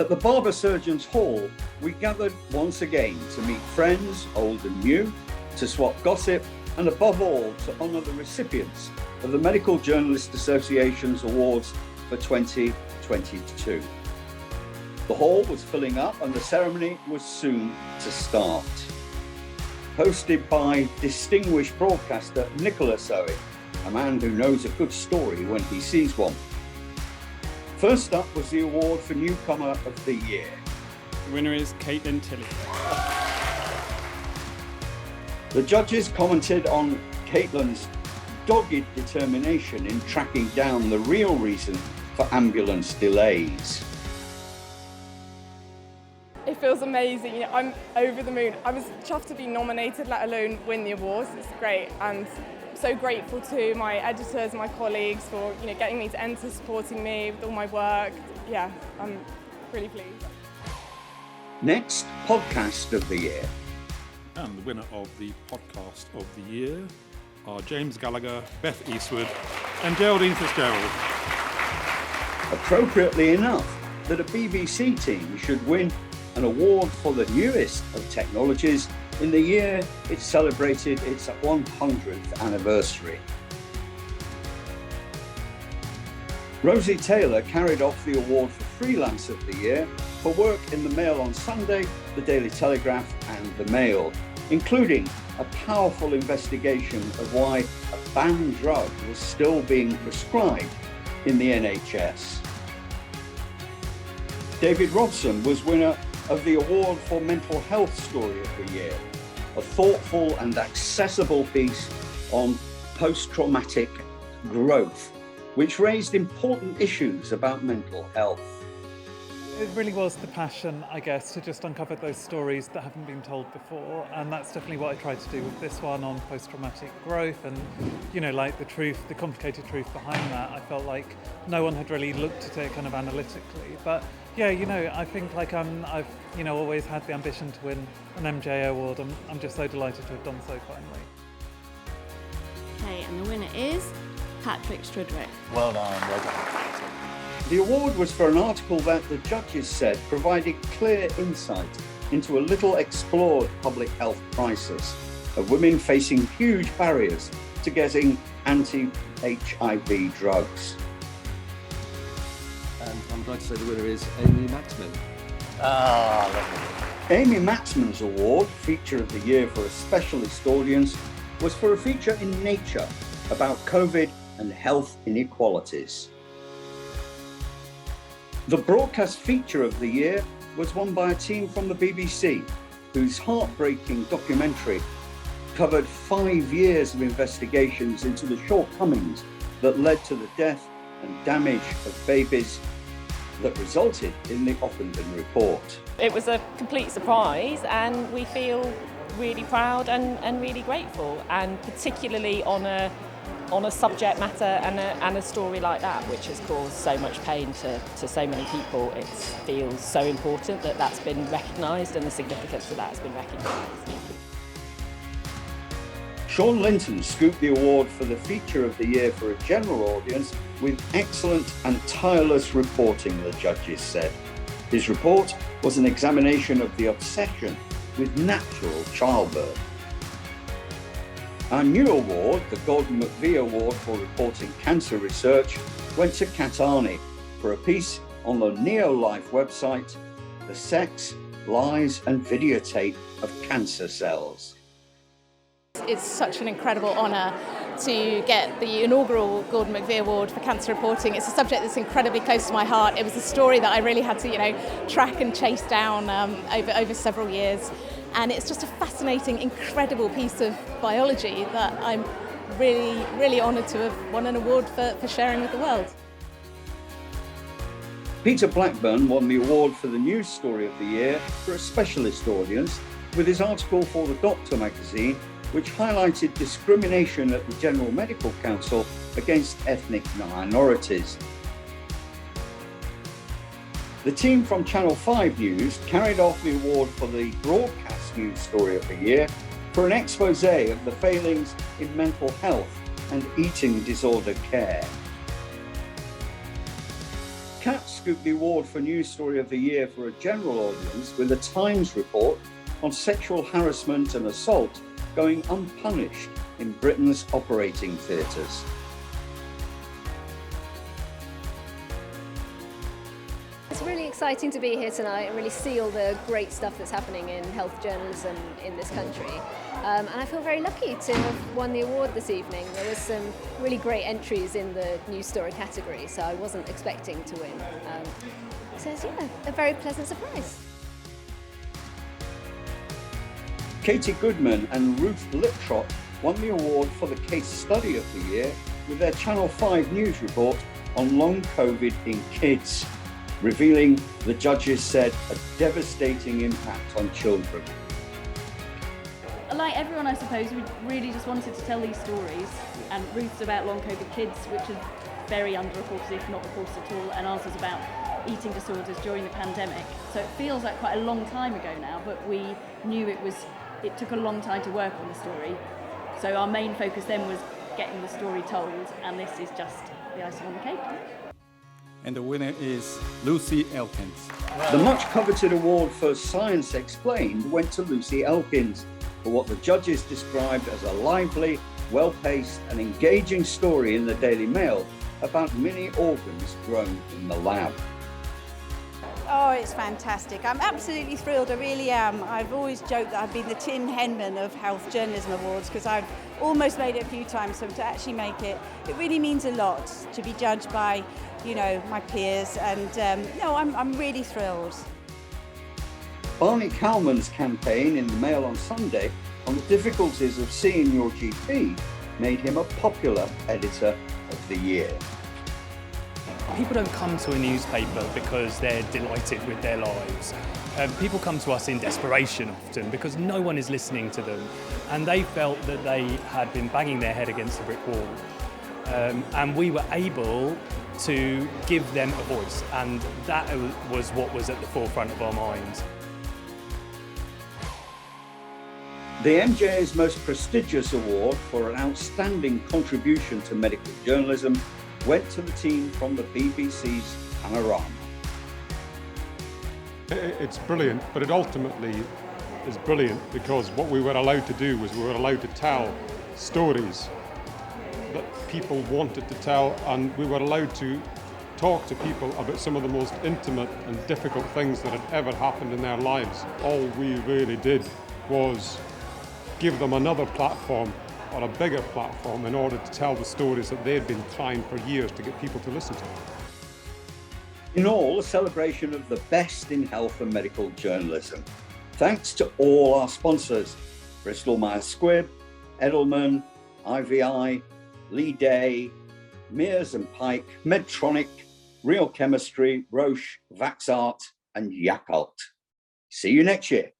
At the Barber Surgeons Hall, we gathered once again to meet friends, old and new, to swap gossip, and above all, to honour the recipients of the Medical Journalists Association's awards for 2022. The hall was filling up and the ceremony was soon to start. Hosted by distinguished broadcaster Nicholas Owen, a man who knows a good story when he sees one. First up was the award for Newcomer of the Year. The winner is Caitlin Tilley. The judges commented on Caitlin's dogged determination in tracking down the real reason for ambulance delays. It feels amazing. I'm over the moon. I was chuffed to be nominated, let alone win the awards. It's great, and so grateful to my editors, my colleagues for getting me to enter, supporting me with all my work. Yeah, I'm really pleased. Next, Podcast of the Year. And the winner of the Podcast of the Year are James Gallagher, Beth Eastwood and Geraldine Fitzgerald. Appropriately enough, that a BBC team should win an award for the newest of technologies in the year it celebrated its 100th anniversary. Rosie Taylor carried off the award for Freelance of the Year for work in the Mail on Sunday, the Daily Telegraph and the Mail, including a powerful investigation of why a banned drug was still being prescribed in the NHS. David Robson was winner of the award for Mental Health Story of the Year, a thoughtful and accessible piece on post-traumatic growth, which raised important issues about mental health. It really was the passion, I guess, to just uncover those stories that haven't been told before, and that's definitely what I tried to do with this one on post-traumatic growth and, like the truth, the complicated truth behind that. I felt like no one had really looked at it kind of analytically, but yeah, I think I've always had the ambition to win an MJA Award. I'm just so delighted to have done so finally. Okay, and the winner is Patrick Strudwick. Well done, well done. The award was for an article that the judges said provided clear insight into a little explored public health crisis of women facing huge barriers to getting anti-HIV drugs. And I'm glad to say the winner is Amy Maxman. Lovely. Amy Maxman's award, Feature of the Year for a Specialist Audience, was for a feature in Nature about COVID and health inequalities. The Broadcast Feature of the Year was won by a team from the BBC, whose heartbreaking documentary covered 5 years of investigations into the shortcomings that led to the death and damage of babies that resulted in the Ockenden report. It was a complete surprise, and we feel really proud and really grateful, and particularly on a subject matter and a story like that, which has caused so much pain to so many people. It feels so important that that's been recognised and the significance of that has been recognised. Sean Linton scooped the award for the Feature of the Year for a general audience with excellent and tireless reporting, the judges said. His report was an examination of the obsession with natural childbirth. Our new award, the Gordon McVie Award for reporting cancer research, went to Kat Arney for a piece on the Neolife website, The Sex, Lies and Videotape of Cancer Cells. It's such an incredible honour to get the inaugural Gordon McVie Award for cancer reporting. It's a subject that's incredibly close to my heart. It was a story that I really had to, track and chase down over several years. And it's just a fascinating, incredible piece of biology that I'm really, really honoured to have won an award for sharing with the world. Peter Blackburn won the award for the News Story of the Year for a specialist audience with his article for The Doctor magazine, which highlighted discrimination at the General Medical Council against ethnic minorities. The team from Channel 5 News carried off the award for the Broadcast News Story of the Year for an expose of the failings in mental health and eating disorder care. Cat scooped the award for News Story of the Year for a general audience with a Times report on sexual harassment and assault going unpunished in Britain's operating theatres. It's really exciting to be here tonight and really see all the great stuff that's happening in health journalism in this country. And I feel very lucky to have won the award this evening. There was some really great entries in the news story category, so I wasn't expecting to win. So it's, yeah, a very pleasant surprise. Katie Goodman and Ruth Liptrot won the award for the case study of the year with their Channel 5 news report on long COVID in kids, revealing, the judges said, a devastating impact on children. Like everyone, I suppose, we really just wanted to tell these stories, and Ruth's about long COVID kids, which are very underreported, if not reported at all, and ours was about eating disorders during the pandemic. So it feels like quite a long time ago now, but we knew it took a long time to work on the story. So our main focus then was getting the story told, and this is just the icing on the cake. And the winner is Lucy Elkins. The much coveted award for Science Explained went to Lucy Elkins for what the judges described as a lively, well-paced and engaging story in the Daily Mail about mini organs grown in the lab. Oh, it's fantastic. I'm absolutely thrilled, I really am. I've always joked that I've been the Tim Henman of Health Journalism Awards because I've almost made it a few times, so to actually make it, it really means a lot to be judged by, you know, my peers, and no, I'm really thrilled. Barney Cowman's campaign in the Mail on Sunday on the difficulties of seeing your GP made him a popular editor of the year. People don't come to a newspaper because they're delighted with their lives. People come to us in desperation often because no one is listening to them, and they felt that they had been banging their head against a brick wall. And we were able to give them a voice, and that was what was at the forefront of our minds. The MJA's most prestigious award for an outstanding contribution to medical journalism went to the team from the BBC's Panorama. It's brilliant, but it ultimately is brilliant because what we were allowed to do was we were allowed to tell stories that people wanted to tell, and we were allowed to talk to people about some of the most intimate and difficult things that had ever happened in their lives. All we really did was give them another platform, or a bigger platform, in order to tell the stories that they'd been trying for years to get people to listen to. In all, a celebration of the best in health and medical journalism. Thanks to all our sponsors, Bristol Myers Squibb, Edelman, IVI, Lee Day, Mears and Pike, Medtronic, Real Chemistry, Roche, Vaxart and Yakult. See you next year.